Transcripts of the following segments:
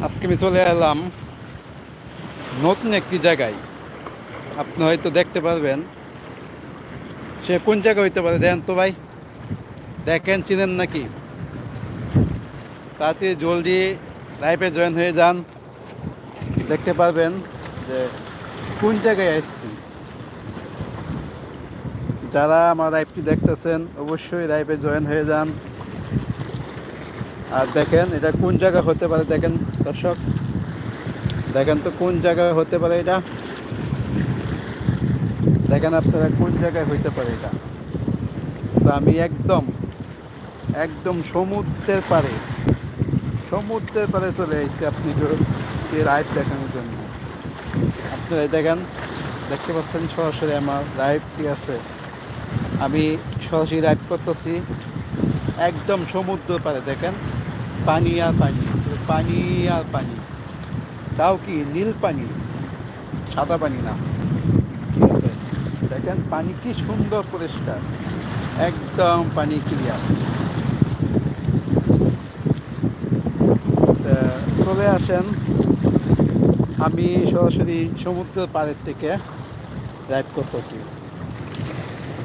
আজকে আমি চলে এলাম নতুন একটি জায়গায়। আপনি হয়তো দেখতে পারবেন সে কোন জায়গা হইতে পারে। দেখেন তো ভাই, দেখেন চিনেন নাকি? তাড়াতাড়ি জলদি লাইভে জয়েন হয়ে যান, দেখতে পারবেন যে কোন জায়গায় আসছি। যারা আমার লাইভটি দেখতেছেন অবশ্যই লাইভে জয়েন হয়ে যান। আর দেখেন এটা কোন জায়গা হতে পারে। দেখেন দর্শক, দেখেন তো কোন জায়গায় হতে পারে এটা। দেখেন আপনারা কোন জায়গায় হইতে পারে এটা। তো আমি একদম একদম সমুদ্রের পাড়ে চলে এসেছি আপনি লাইভ দেখানোর জন্য। আপনারা দেখেন, দেখতে পাচ্ছেন সরাসরি আমার লাইভ, ঠিক আছে? আমি সরাসরি লাইভ করতেছি একদম সমুদ্র পাড়ে। দেখেন পানি আর পানি, পানি আর পানি, তাও কি নীল পানি, সাদা পানি না, ঠিক আছে? দেখেন পানি কি সুন্দর পরিষ্কার, একদম পানি ক্লিয়ার। চলে আসেন, আমি সরাসরি সমুদ্র পাড়ের থেকে লাইভ করতেছি।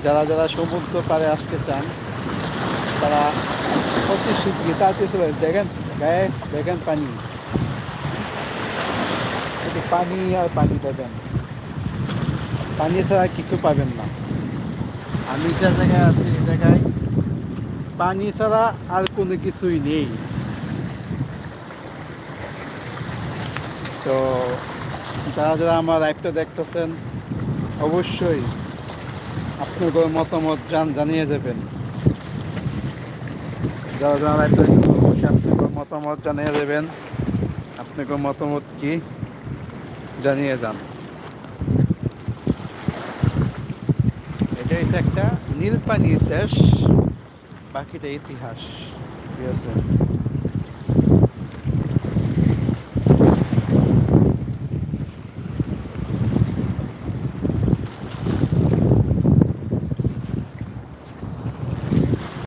যারা যারা সমুদ্র পাড়ে আসতে চান তারা অতি শীঘ্রই তাড়াতাড়ি চলে আসেন। দেখেন গ্যাস, দেখেন পানি, একটু পানি আর পানি। দেখেন পানি ছাড়া কিছু পাবেন না। আমি যে জায়গায় আছি এই জায়গায় পানি ছাড়া আর কোনো কিছুই নেই। তো যারা যারা আমার লাইভটা দেখতেছেন অবশ্যই আপনাদের মতামত জানিয়ে যাবেন। যারা যারা লাইভটা দেখতেছেন অবশ্যই আপনাদের মতামত জানিয়ে দেবেন। আপনাদের মতামত কি জানিয়ে যান। এটা হচ্ছে একটা নীল পানির দেশ, বাকিটা ইতিহাস, ঠিক আছে?